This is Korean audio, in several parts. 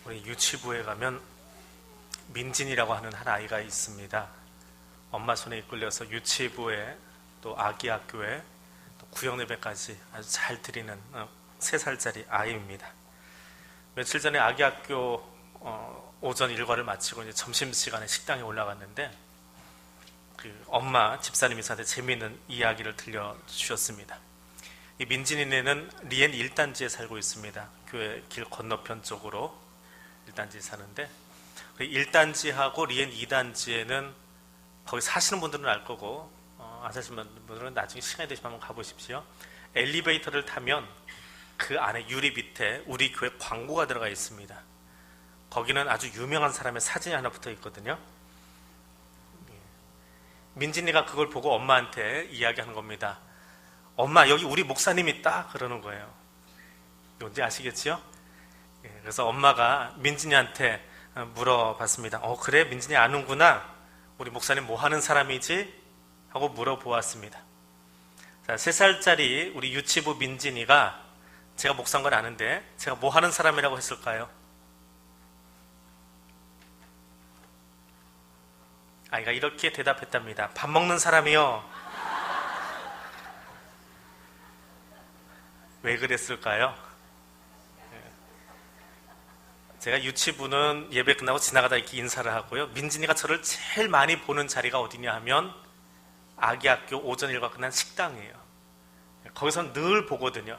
우리 유치부에 가면 민진이라고 하는 한 아이가 있습니다. 엄마 손에 이끌려서 유치부에 또 아기 학교에 또 구역 예배까지 아주 잘 드리는 3살짜리 아이입니다. 며칠 전에 아기 학교 오전 일과를 마치고 이제 점심시간에 식당에 올라갔는데 그 엄마 집사님이 저한테 재미있는 이야기를 들려주셨습니다. 이 민진이네는 리엔 1단지에 살고 있습니다. 교회 길 건너편 쪽으로 1단지에 사는데 1단지하고 리엔 2단지에는 거기 사시는 분들은 알 거고 안 사시는 분들은 나중에 시간이 되시면 한번 가보십시오. 엘리베이터를 타면 그 안에 유리 밑에 우리 교회 광고가 들어가 있습니다. 거기는 아주 유명한 사람의 사진이 하나 붙어 있거든요. 민진이가 그걸 보고 엄마한테 이야기하는 겁니다. 엄마, 여기 우리 목사님 있다 그러는 거예요. 뭔지 아시겠지요? 그래서 엄마가 민진이한테 물어봤습니다. 그래, 민진이 아는구나. 우리 목사님 뭐 하는 사람이지? 하고 물어보았습니다. 자, 3살짜리 우리 유치부 민진이가 제가 목사인 걸 아는데 제가 뭐 하는 사람이라고 했을까요? 아이가 이렇게 대답했답니다. 밥 먹는 사람이요. 왜 그랬을까요? 제가 유치부는 예배 끝나고 지나가다 이렇게 인사를 하고요. 민진이가 저를 제일 많이 보는 자리가 어디냐 하면 아기 학교 오전 일과 끝난 식당이에요. 거기서 늘 보거든요.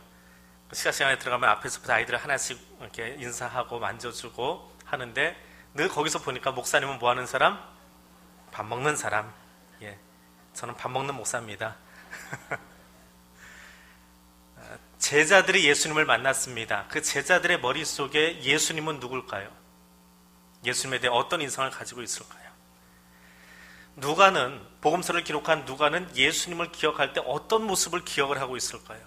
시간에 들어가면 앞에서부터 아이들 하나씩 이렇게 인사하고 만져주고 하는데 늘 거기서 보니까 목사님은 뭐 하는 사람? 밥 먹는 사람. 예, 저는 밥 먹는 목사입니다. 제자들이 예수님을 만났습니다. 그 제자들의 머릿속에 예수님은 누굴까요? 예수님에 대해 어떤 인상을 가지고 있을까요? 누가는, 복음서를 기록한 누가는 예수님을 기억할 때 어떤 모습을 기억을 하고 있을까요?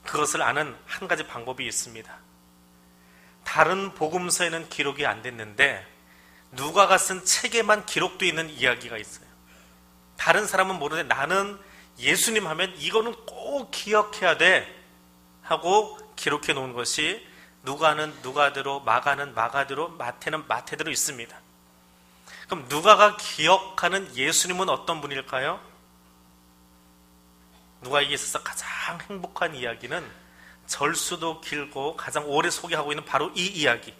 그것을 아는 한 가지 방법이 있습니다. 다른 복음서에는 기록이 안 됐는데 누가가 쓴 책에만 기록되어 있는 이야기가 있어요. 다른 사람은 모르는데 나는 예수님 하면 이거는 꼭 기억해야 돼 하고 기록해 놓은 것이 누가는 누가대로, 마가는 마가대로, 마태는 마태대로 있습니다. 그럼 누가가 기억하는 예수님은 어떤 분일까요? 누가에게 있어서 가장 행복한 이야기는 절수도 길고 가장 오래 소개하고 있는 바로 이 이야기,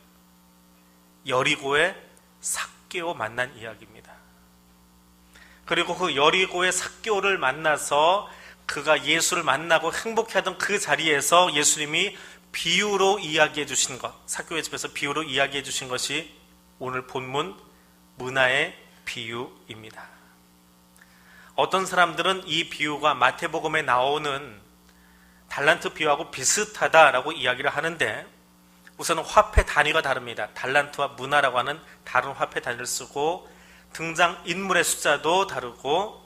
여리고의 삭개오 만난 이야기입니다. 그리고 그 여리고의 삭개오를 만나서 그가 예수를 만나고 행복해하던 그 자리에서 예수님이 비유로 이야기해 주신 것, 삭개오의 집에서 비유로 이야기해 주신 것이 오늘 본문 문화의 비유입니다. 어떤 사람들은 이 비유가 마태복음에 나오는 달란트 비유하고 비슷하다라고 이야기를 하는데 우선은 화폐 단위가 다릅니다. 달란트와 문화라고 하는 다른 화폐 단위를 쓰고 등장 인물의 숫자도 다르고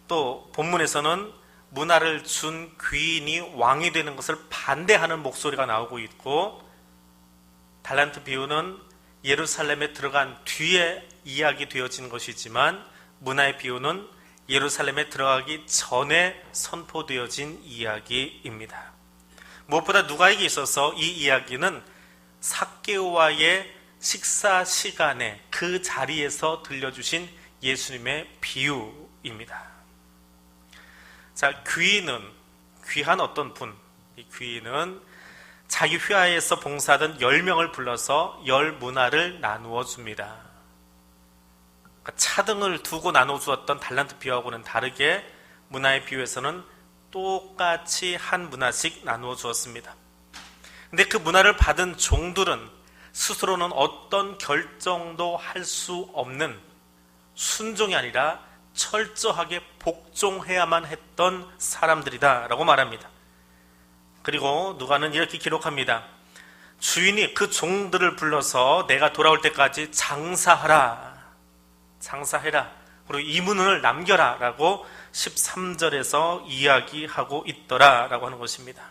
또 본문에서는 문화를 준 귀인이 왕이 되는 것을 반대하는 목소리가 나오고 있고 달란트 비유는 예루살렘에 들어간 뒤에 이야기되어진 것이지만 문화의 비유는 예루살렘에 들어가기 전에 선포되어진 이야기입니다. 무엇보다 누가에게 있어서 이 이야기는 삭개오와의 식사 시간에 그 자리에서 들려주신 예수님의 비유입니다. 자, 귀인은 귀한 어떤 분, 이 귀인은 자기 휘하에서 봉사하던 10명을 불러서 10문화를 나누어 줍니다. 그러니까 차등을 두고 나눠 주었던 달란트 비유하고는 다르게 문화의 비유에서는 똑같이 한 문화씩 나누어 주었습니다. 근데 그 문화를 받은 종들은 스스로는 어떤 결정도 할 수 없는 순종이 아니라 철저하게 복종해야만 했던 사람들이다 라고 말합니다. 그리고 누가는 이렇게 기록합니다. 주인이 그 종들을 불러서 내가 돌아올 때까지 장사해라. 그리고 이 문을 남겨라 라고 13절에서 이야기하고 있더라 라고 하는 것입니다.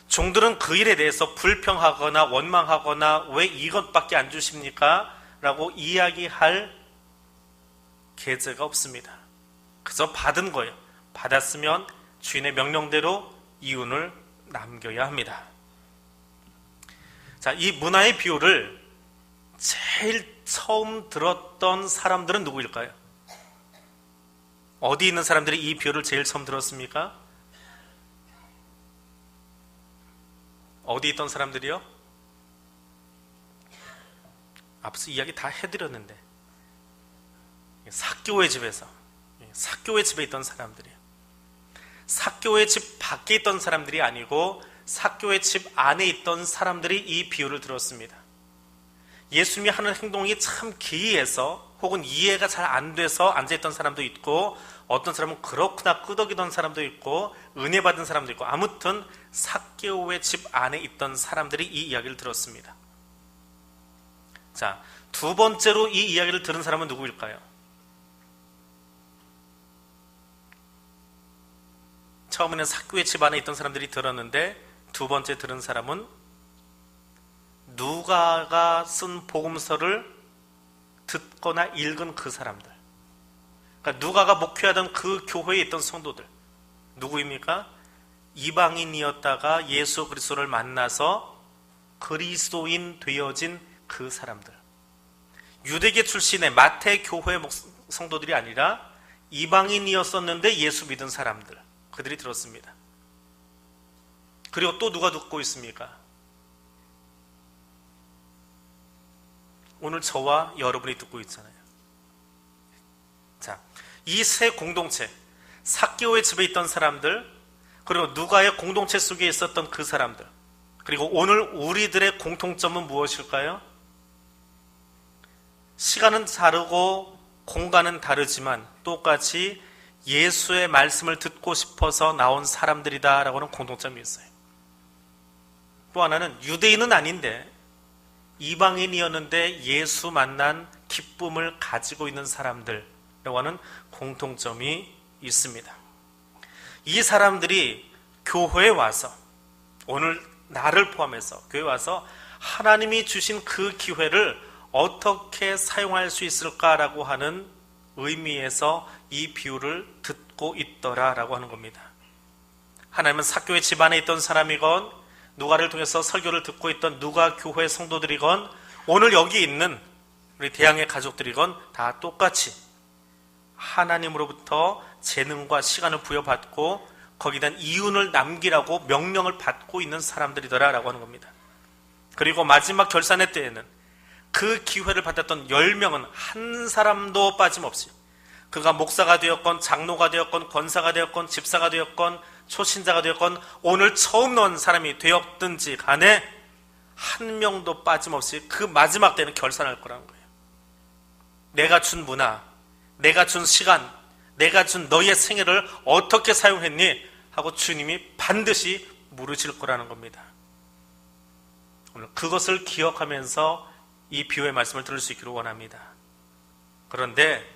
종들은 그 일에 대해서 불평하거나 원망하거나 왜 이것밖에 안 주십니까? 라고 이야기할 계제가 없습니다. 그저 받은 거예요. 받았으면 주인의 명령대로 이윤을 남겨야 합니다. 자, 이 문화의 비유를 제일 처음 들었던 사람들은 누구일까요? 어디 있는 사람들이 이 비유를 제일 처음 들었습니까? 어디 있던 사람들이요? 앞서 이야기 다 해드렸는데, 삭개오의 집에서, 삭개오의 집에 있던 사람들이에요. 삭개오의 집 밖에 있던 사람들이 아니고 삭개오의 집 안에 있던 사람들이 이 비유를 들었습니다. 예수님이 하는 행동이 참 기이해서 혹은 이해가 잘 안 돼서 앉아있던 사람도 있고, 어떤 사람은 그렇구나 끄덕이던 사람도 있고, 은혜 받은 사람도 있고, 아무튼 삭개오의 집 안에 있던 사람들이 이 이야기를 들었습니다. 자, 두 번째로 이 이야기를 들은 사람은 누구일까요? 처음에는 삭개오의 집 안에 있던 사람들이 들었는데, 두 번째 들은 사람은 누가가 쓴 복음서를 듣거나 읽은 그 사람들. 그러니까 누가가 목회하던 그 교회에 있던 성도들. 누구입니까? 이방인이었다가 예수 그리스도를 만나서 그리스도인 되어진 그 사람들. 유대계 출신의 마태 교회 성도들이 아니라 이방인이었었는데 예수 믿은 사람들. 그들이 들었습니다. 그리고 또 누가 듣고 있습니까? 오늘 저와 여러분이 듣고 있잖아요. 자, 이 세 공동체, 삭개오의 집에 있던 사람들, 그리고 누가의 공동체 속에 있었던 그 사람들, 그리고 오늘 우리들의 공통점은 무엇일까요? 시간은 다르고 공간은 다르지만 똑같이 예수의 말씀을 듣고 싶어서 나온 사람들이다 라고 하는 공통점이 있어요. 또 하나는 유대인은 아닌데 이방인이었는데 예수 만난 기쁨을 가지고 있는 사람들이라고 하는 공통점이 있습니다. 이 사람들이 교회에 와서, 오늘 나를 포함해서 교회에 와서 하나님이 주신 그 기회를 어떻게 사용할 수 있을까라고 하는 의미에서 이 비유를 듣고 있더라라고 하는 겁니다. 하나님은 삭개오의 집안에 있던 사람이건 누가를 통해서 설교를 듣고 있던 누가 교회 성도들이건 오늘 여기 있는 우리 대양의 가족들이건 다 똑같이 하나님으로부터 재능과 시간을 부여받고 거기에 대한 이윤을 남기라고 명령을 받고 있는 사람들이더라라고 하는 겁니다. 그리고 마지막 결산의 때에는 그 기회를 받았던 10명은 한 사람도 빠짐없이, 그가 목사가 되었건 장로가 되었건 권사가 되었건 집사가 되었건 초신자가 되었건 오늘 처음 넣은 사람이 되었든지 간에 한 명도 빠짐없이 그 마지막 때는 결산할 거라는 거예요. 내가 준 문화, 내가 준 시간, 내가 준 너의 생애를 어떻게 사용했니? 하고 주님이 반드시 물으실 거라는 겁니다. 오늘 그것을 기억하면서 이 비유의 말씀을 들을 수 있기를 원합니다. 그런데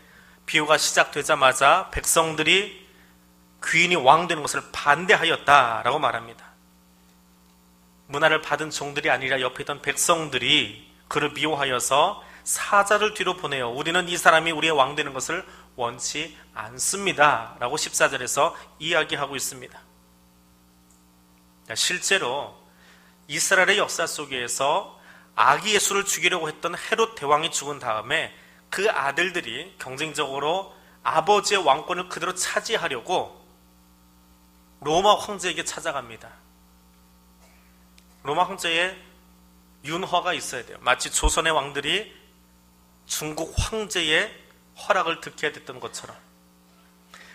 비유가 시작되자마자 백성들이 귀인이 왕 되는 것을 반대하였다라고 말합니다. 문화를 받은 종들이 아니라 옆에 있던 백성들이 그를 미워하여서 사자를 뒤로 보내어 우리는 이 사람이 우리의 왕 되는 것을 원치 않습니다 라고 14절에서 이야기하고 있습니다. 실제로 이스라엘의 역사 속에서 아기 예수를 죽이려고 했던 헤롯 대왕이 죽은 다음에 그 아들들이 경쟁적으로 아버지의 왕권을 그대로 차지하려고 로마 황제에게 찾아갑니다. 로마 황제의 윤허가 있어야 돼요. 마치 조선의 왕들이 중국 황제의 허락을 듣게 됐던 것처럼.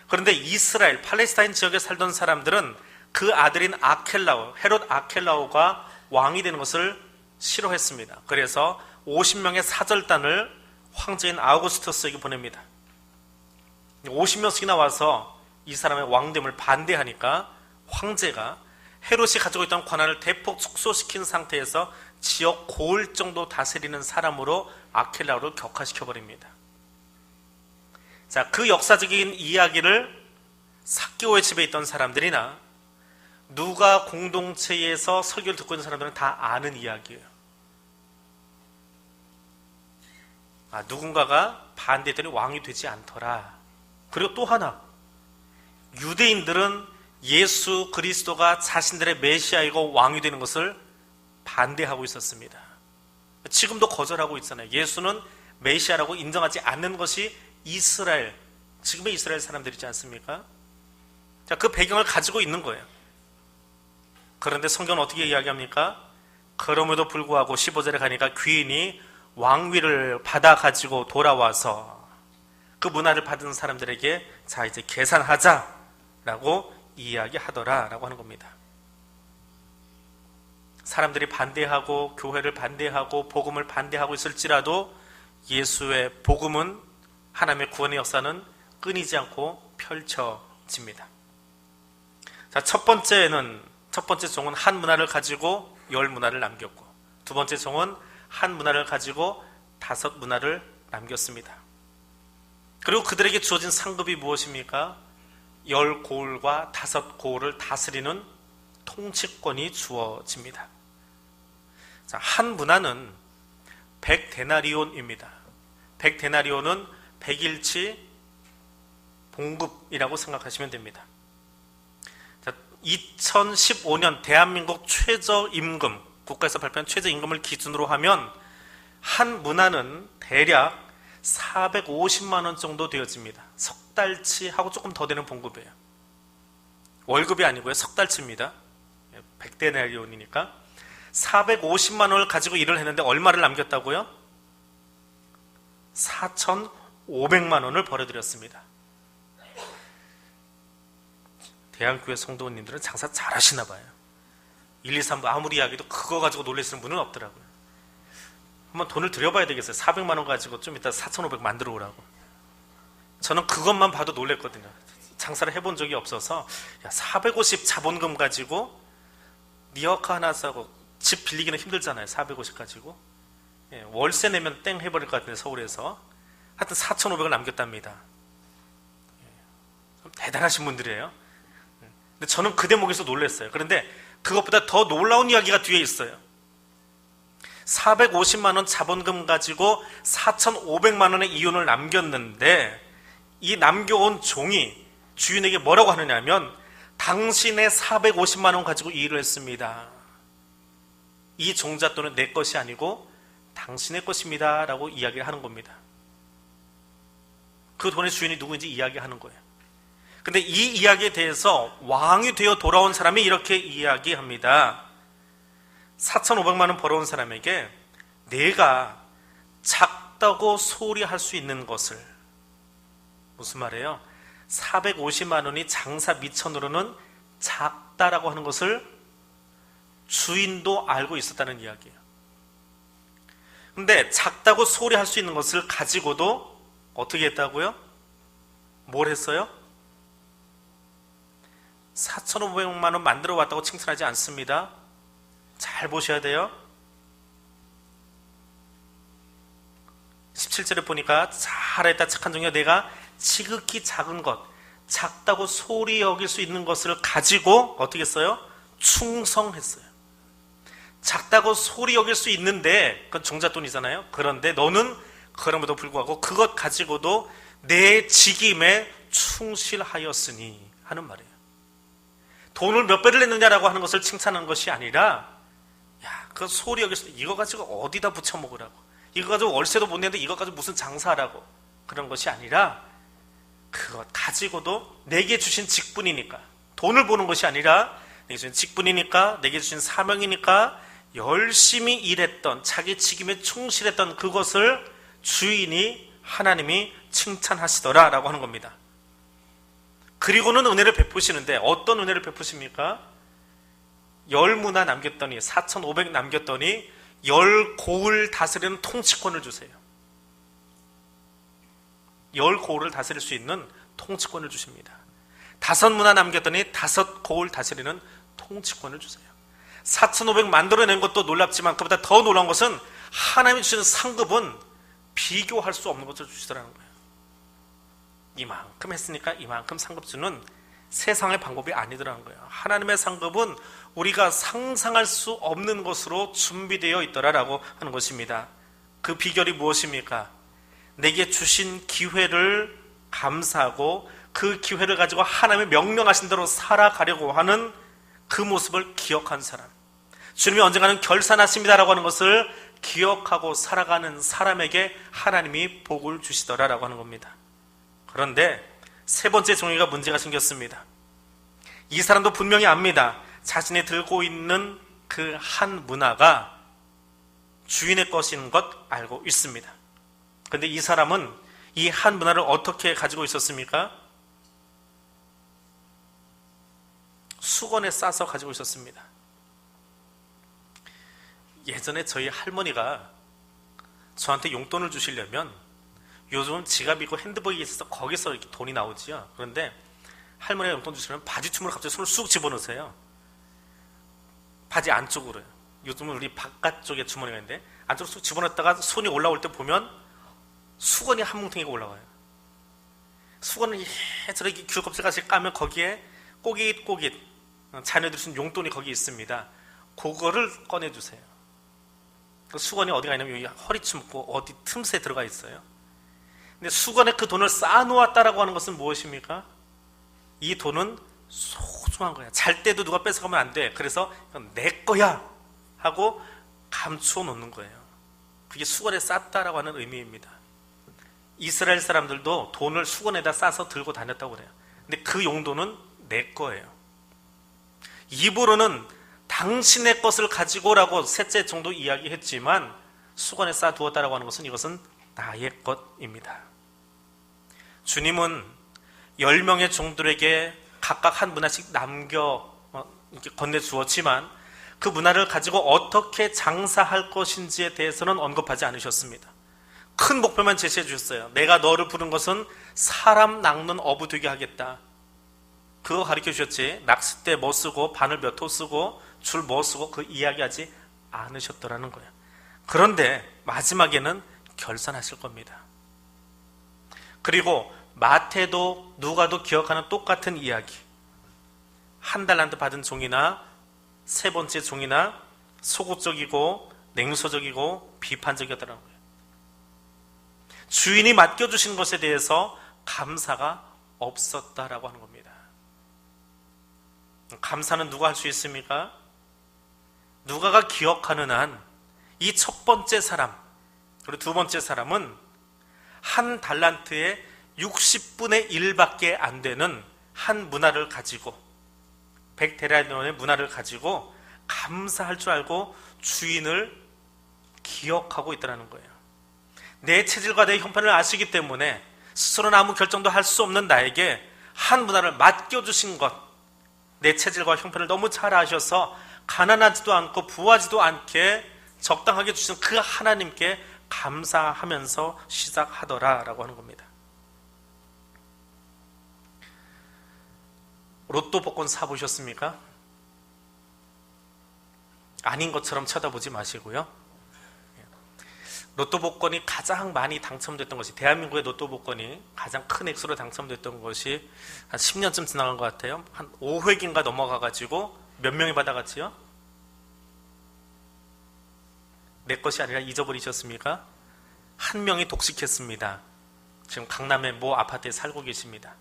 그런데 이스라엘, 팔레스타인 지역에 살던 사람들은 그 아들인 아켈라오, 헤롯 아켈라오가 왕이 되는 것을 싫어했습니다. 그래서 50명의 사절단을 황제인 아우구스투스에게 보냅니다. 50명씩이나 와서 이 사람의 왕됨을 반대하니까 황제가 헤롯이 가지고 있던 권한을 대폭 축소시킨 상태에서 지역 고을 정도 다스리는 사람으로 아켈라오를 격화시켜버립니다. 자, 그 역사적인 이야기를 삭개오의 집에 있던 사람들이나 누가 공동체에서 설교를 듣고 있는 사람들은 다 아는 이야기예요. 누군가가 반대했더니 왕이 되지 않더라. 그리고 또 하나, 유대인들은 예수 그리스도가 자신들의 메시아이고 왕이 되는 것을 반대하고 있었습니다. 지금도 거절하고 있잖아요. 예수는 메시아라고 인정하지 않는 것이 이스라엘, 지금의 이스라엘 사람들이지 않습니까? 자, 그 배경을 가지고 있는 거예요. 그런데 성경은 어떻게 이야기합니까? 그럼에도 불구하고 15절에 가니까 귀인이 왕위를 받아 가지고 돌아와서 그 문화를 받은 사람들에게 자, 이제 계산하자라고 이야기하더라라고 하는 겁니다. 사람들이 반대하고 교회를 반대하고 복음을 반대하고 있을지라도 예수의 복음은, 하나님의 구원의 역사는 끊이지 않고 펼쳐집니다. 자, 첫 번째 종은 한 문화를 가지고 10문화를 남겼고, 두 번째 종은 한 문화를 가지고 5문화를 남겼습니다. 그리고 그들에게 주어진 상급이 무엇입니까? 10고을과 5고을을 다스리는 통치권이 주어집니다. 자, 한 문화는 100데나리온입니다. 100데나리온은 100일치 봉급이라고 생각하시면 됩니다. 자, 2015년 대한민국 최저임금, 국가에서 발표한 최저임금을 기준으로 하면 한 문화는 대략 450만 원 정도 되어집니다. 석 달치 하고 조금 더 되는 봉급이에요. 월급이 아니고요, 석 달치입니다. 100데나리온이니까 450만 원을 가지고 일을 했는데 얼마를 남겼다고요? 4,500만 원을 벌어들였습니다. 대한교회 성도님들은 장사 잘하시나 봐요. 1, 2, 3부 아무리 이야기도 그거 가지고 놀라시는 분은 없더라고요. 한번 돈을 들여봐야 되겠어요. 400만 원 가지고 좀 이따 4,500 만들어 오라고. 저는 그것만 봐도 놀랬거든요. 장사를 해본 적이 없어서, 야, 450 자본금 가지고 리어카 하나 사고 집 빌리기는 힘들잖아요. 450 가지고. 예, 월세 내면 땡 해버릴 것 같은데, 서울에서. 하여튼 4,500을 남겼답니다. 예, 대단하신 분들이에요. 근데 저는 그 대목에서 놀랐어요. 그런데 그것보다 더 놀라운 이야기가 뒤에 있어요. 450만 원 자본금 가지고 4,500만 원의 이윤을 남겼는데, 이 남겨온 종이 주인에게 뭐라고 하느냐면, 당신의 450만 원 가지고 이 일을 했습니다. 이 종잣돈은 내 것이 아니고 당신의 것입니다 라고 이야기를 하는 겁니다. 그 돈의 주인이 누구인지 이야기하는 거예요. 근데 이 이야기에 대해서 왕이 되어 돌아온 사람이 이렇게 이야기합니다. 4,500만 원 벌어온 사람에게 내가 작다고 소리할 수 있는 것을, 무슨 말이에요? 450만 원이 장사 미천으로는 작다라고 하는 것을 주인도 알고 있었다는 이야기예요. 근데 작다고 소리할 수 있는 것을 가지고도 어떻게 했다고요? 뭘 했어요? 4,500만 원 만들어 왔다고 칭찬하지 않습니다. 잘 보셔야 돼요. 17절에 보니까 잘했다 착한 종이여, 내가 지극히 작은 것, 작다고 소리 여길 수 있는 것을 가지고 어떻게 했어요? 충성했어요. 작다고 소리 여길 수 있는데 그건 종잣돈이잖아요. 그런데 너는 그럼에도 불구하고 그것 가지고도 내 직임에 충실하였으니 하는 말이에요. 돈을 몇 배를 냈느냐라고 하는 것을 칭찬하는 것이 아니라, 야, 그 소리 여길 수, 이거 가지고 어디다 붙여 먹으라고, 이거 가지고 월세도 못 내는데 이거 가지고 무슨 장사하라고, 그런 것이 아니라 그것 가지고도 내게 주신 직분이니까, 돈을 보는 것이 아니라 내게 주신 직분이니까, 내게 주신 사명이니까 열심히 일했던, 자기 직임에 충실했던 그것을 주인이, 하나님이 칭찬하시더라 라고 하는 겁니다. 그리고는 은혜를 베푸시는데 어떤 은혜를 베푸십니까? 10문화 남겼더니, 4,500 남겼더니 10고을 다스리는 통치권을 주세요. 10고을을 다스릴 수 있는 통치권을 주십니다. 5문화 남겼더니 5고을 다스리는 통치권을 주세요. 4,500 만들어낸 것도 놀랍지만 그보다 더 놀라운 것은 하나님이 주시는 상급은 비교할 수 없는 것을 주시더라는 거예요. 이만큼 했으니까 이만큼 상급 주는 세상의 방법이 아니더라는 거예요. 하나님의 상급은 우리가 상상할 수 없는 것으로 준비되어 있더라라고 하는 것입니다. 그 비결이 무엇입니까? 내게 주신 기회를 감사하고 그 기회를 가지고 하나님의 명령하신 대로 살아가려고 하는 그 모습을 기억한 사람, 주님이 언젠가는 결산하십니다라고 하는 것을 기억하고 살아가는 사람에게 하나님이 복을 주시더라라고 하는 겁니다. 그런데 세 번째 종에게 문제가 생겼습니다. 이 사람도 분명히 압니다. 자신이 들고 있는 그 한 문화가 주인의 것인 것 알고 있습니다. 그런데 이 사람은 이 한 문화를 어떻게 가지고 있었습니까? 수건에 싸서 가지고 있었습니다. 예전에 저희 할머니가 저한테 용돈을 주시려면, 요즘 지갑이고 핸드백이 있어서 거기서 이렇게 돈이 나오지요. 그런데 할머니가 용돈 주시면 바지춤으로 갑자기 손을 쑥 집어넣으세요. 바지 안쪽으로요. 요즘은 우리 바깥쪽에 주머니가 있는데 안쪽으로 쑥 집어넣었다가 손이 올라올 때 보면 수건이 한 뭉텅이가 올라와요. 수건을 저렇게 귤껍질같이 까면 거기에 꼬깃꼬깃 자녀들이 준 용돈이 거기 있습니다. 그거를 꺼내주세요. 그 수건이 어디가 있냐면 여기 허리춤 묶고 어디 틈새에 들어가 있어요. 근데 수건에 그 돈을 쌓아놓았다라고 하는 것은 무엇입니까? 이 돈은 소중한 거야. 잘 때도 누가 뺏어가면 안 돼. 그래서 이건 내 거야 하고 감추어 놓는 거예요. 그게 수건에 쌌다라고 하는 의미입니다. 이스라엘 사람들도 돈을 수건에다 싸서 들고 다녔다고 그래요. 근데 그 용도는 내 거예요. 입으로는 당신의 것을 가지고라고 셋째 정도 이야기했지만 수건에 쌓아두었다라고 하는 것은 이것은 나의 것입니다. 주님은 10명의 종들에게 각각 한 문화씩 이렇게 건네주었지만 그 문화를 가지고 어떻게 장사할 것인지에 대해서는 언급하지 않으셨습니다. 큰 목표만 제시해 주셨어요. 내가 너를 부른 것은 사람 낚는 어부 되게 하겠다. 그거 가르쳐 주셨지, 낚싯대 뭐 쓰고 바늘 몇 호 쓰고 줄 뭐 쓰고 그 이야기하지 않으셨더라는 거예요. 그런데 마지막에는 결산하실 겁니다. 그리고 마태도 누가도 기억하는 똑같은 이야기, 한 달란트 받은 종이나 세 번째 종이나 소극적이고 냉소적이고 비판적이었다는 거예요. 주인이 맡겨주신 것에 대해서 감사가 없었다라고 하는 겁니다. 감사는 누가 할 수 있습니까? 누가가 기억하는 한 이 첫 번째 사람, 그리고 두 번째 사람은 한 달란트의 60분의 1밖에 안 되는 한 문화를 가지고, 100데나리온의 문화를 가지고 감사할 줄 알고 주인을 기억하고 있다는 거예요. 내 체질과 내 형편을 아시기 때문에 스스로는 아무 결정도 할 수 없는 나에게 한 문화를 맡겨주신 것, 내 체질과 형편을 너무 잘 아셔서 가난하지도 않고 부하지도 않게 적당하게 주신 그 하나님께 감사하면서 시작하더라라고 하는 겁니다. 로또 복권 사보셨습니까? 아닌 것처럼 쳐다보지 마시고요. 로또 복권이 가장 많이 당첨됐던 것이, 대한민국의 로또 복권이 가장 큰 액수로 당첨됐던 것이 한 10년쯤 지나간 것 같아요. 한 5획인가 넘어가가지고 몇 명이 받아갔지요? 내 것이 아니라 잊어버리셨습니까? 한 명이 독식했습니다. 지금 강남의 모 아파트에 살고 계십니다.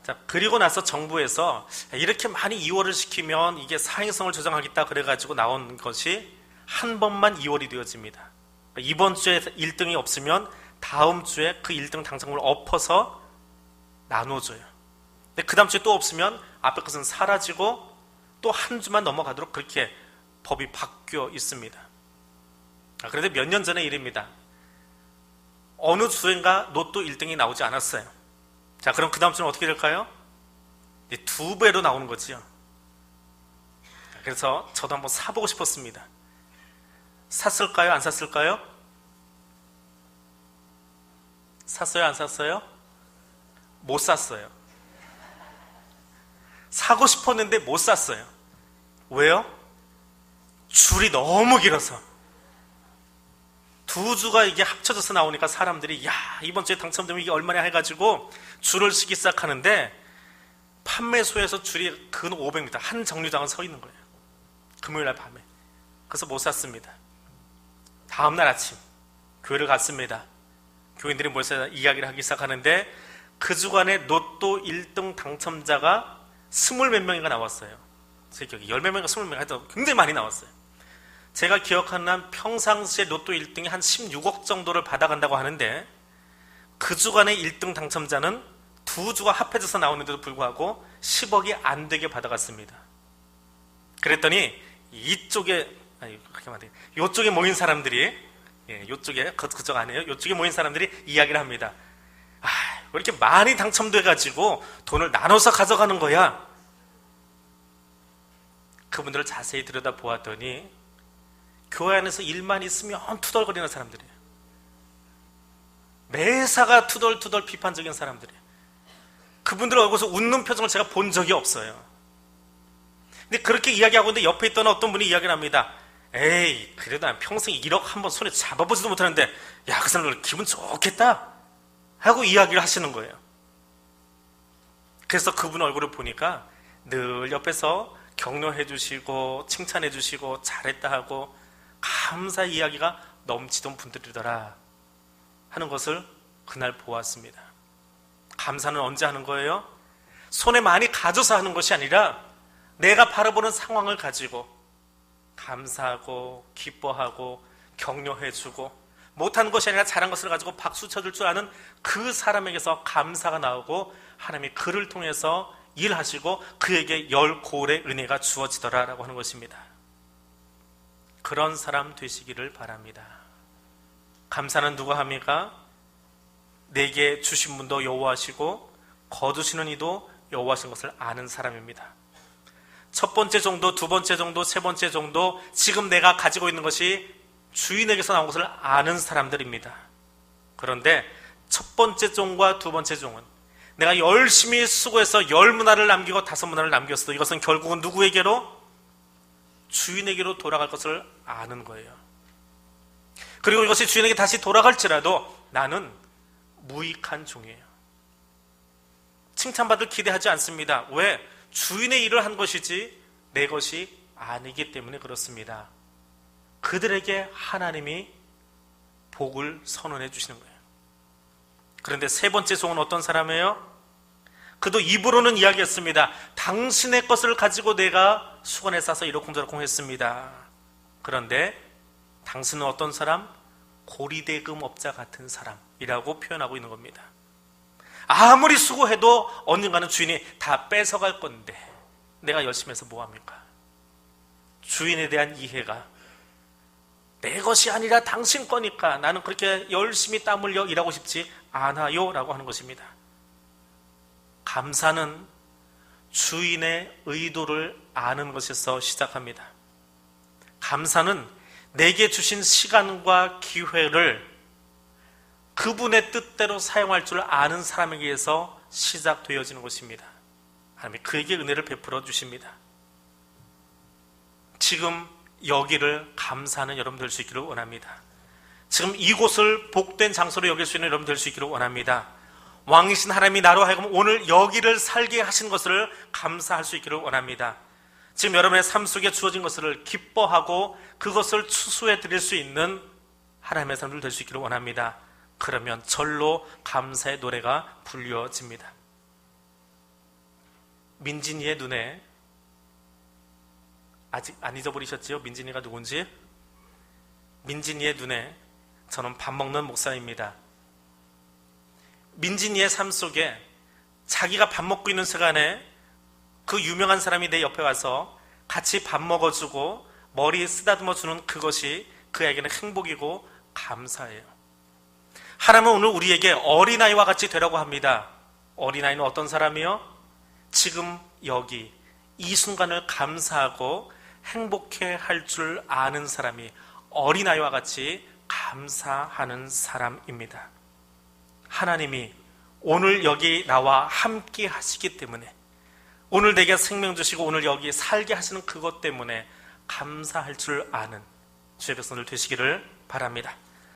자, 그리고 나서 정부에서 이렇게 많이 이월을 시키면 이게 사행성을 조장하겠다 그래가지고 나온 것이 한 번만 이월이 되어집니다. 이번 주에 1등이 없으면 다음 주에 그 1등 당첨금을 엎어서 나눠줘요. 근데 그 다음 주에 또 없으면 앞에 것은 사라지고 또 한 주만 넘어가도록 그렇게 법이 바뀌어 있습니다. 그런데 몇 년 전의 일입니다. 어느 주인가 로또 1등이 나오지 않았어요. 자, 그럼 그 다음 주는 어떻게 될까요? 2배로 나오는 거지요. 그래서 저도 한번 사보고 싶었습니다. 샀을까요? 안 샀을까요? 샀어요? 안 샀어요? 못 샀어요. 사고 싶었는데 못 샀어요. 왜요? 줄이 너무 길어서. 두 주가 이게 합쳐져서 나오니까 사람들이 야, 이번 주에 당첨되면 이게 얼마냐 해가지고 줄을 서기 시작하는데, 판매소에서 줄이 근 500m 한 정류장은 서 있는 거예요. 금요일날 밤에. 그래서 못 샀습니다. 다음날 아침 교회를 갔습니다. 교인들이 모여서 이야기를 하기 시작하는데 그 주간에 로또 1등 당첨자가 20몇 명인가 나왔어요. 제 기억에 10명인가 20명 하여튼 굉장히 많이 나왔어요. 제가 기억하는 한 평상시에 로또 1등이 한 16억 정도를 받아간다고 하는데 그 주간의 1등 당첨자는 두 주가 합해져서 나오는데도 불구하고 10억이 안 되게 받아갔습니다. 그랬더니 이쪽에 모인 사람들이 이쪽에 그쪽 아니에요. 이쪽에 모인 사람들이 이야기를 합니다. 왜 이렇게 많이 당첨돼가지고 돈을 나눠서 가져가는 거야? 그분들을 자세히 들여다 보았더니 교회 안에서 일만 있으면 투덜거리는 사람들이에요. 매사가 투덜투덜 비판적인 사람들이에요. 그분들 얼굴에서 웃는 표정을 제가 본 적이 없어요. 근데 그렇게 이야기하고 있는데 옆에 있던 어떤 분이 이야기를 합니다. 에이, 그래도 난 평생 1억 한번 손에 잡아보지도 못하는데 야, 그 사람들 기분 좋겠다 하고 이야기를 하시는 거예요. 그래서 그분 얼굴을 보니까 늘 옆에서 격려해 주시고 칭찬해 주시고 잘했다 하고 감사 이야기가 넘치던 분들이더라 하는 것을 그날 보았습니다. 감사는 언제 하는 거예요? 손에 많이 가져서 하는 것이 아니라 내가 바라보는 상황을 가지고 감사하고 기뻐하고 격려해주고 못하는 것이 아니라 잘한 것을 가지고 박수 쳐줄 줄 아는 그 사람에게서 감사가 나오고 하나님이 그를 통해서 일하시고 그에게 10고울의 은혜가 주어지더라라고 하는 것입니다. 그런 사람 되시기를 바랍니다. 감사는 누가 합니까? 내게 주신 분도 여호와시고 거두시는 이도 여호와신 것을 아는 사람입니다. 첫 번째 정도, 두 번째 정도, 세 번째 정도 지금 내가 가지고 있는 것이 주인에게서 나온 것을 아는 사람들입니다. 그런데 첫 번째 종과 두 번째 종은 내가 열심히 수고해서 10문화를 남기고 5문화를 남겼어도 이것은 결국은 누구에게로? 주인에게로 돌아갈 것을 아는 거예요. 그리고 이것이 주인에게 다시 돌아갈지라도 나는 무익한 종이에요. 칭찬받을 기대하지 않습니다. 왜? 주인의 일을 한 것이지 내 것이 아니기 때문에 그렇습니다. 그들에게 하나님이 복을 선언해 주시는 거예요. 그런데 세 번째 종은 어떤 사람이에요? 그도 입으로는 이야기했습니다. 당신의 것을 가지고 내가 수건에 싸서 이러쿵저러쿵 했습니다. 그런데 당신은 어떤 사람? 고리대금업자 같은 사람이라고 표현하고 있는 겁니다. 아무리 수고해도 언젠가는 주인이 다 뺏어갈 건데 내가 열심히 해서 뭐합니까? 주인에 대한 이해가 내 것이 아니라 당신 거니까 나는 그렇게 열심히 땀 흘려 일하고 싶지 않아요 라고 하는 것입니다. 감사는 주인의 의도를 아는 것에서 시작합니다. 감사는 내게 주신 시간과 기회를 그분의 뜻대로 사용할 줄 아는 사람에게서 시작되어지는 것입니다. 하나님이 그에게 은혜를 베풀어 주십니다. 지금 여기를 감사하는 여러분 될 수 있기를 원합니다. 지금 이곳을 복된 장소로 여길 수 있는 여러분 될 수 있기를 원합니다. 왕이신 하나님이 나로 하여금 오늘 여기를 살게 하신 것을 감사할 수 있기를 원합니다. 지금 여러분의 삶 속에 주어진 것을 기뻐하고 그것을 추수해 드릴 수 있는 하나님의 사람들 될 수 있기를 원합니다. 그러면 절로 감사의 노래가 불려집니다. 민진이의 눈에 아직 안 잊어버리셨지요? 민진이가 누군지? 민진이의 눈에 저는 밥 먹는 목사입니다. 민진이의 삶 속에 자기가 밥 먹고 있는 시간에 그 유명한 사람이 내 옆에 와서 같이 밥 먹어주고 머리에 쓰다듬어주는 그것이 그에게는 행복이고 감사해요. 하나님은 오늘 우리에게 어린아이와 같이 되라고 합니다. 어린아이는 어떤 사람이요? 지금 여기 이 순간을 감사하고 행복해 할 줄 아는 사람이 어린아이와 같이 감사하는 사람입니다. 하나님이 오늘 여기 나와 함께 하시기 때문에 오늘 내게 생명 주시고 오늘 여기 살게 하시는 그것 때문에 감사할 줄 아는 주의 백성들 되시기를 바랍니다.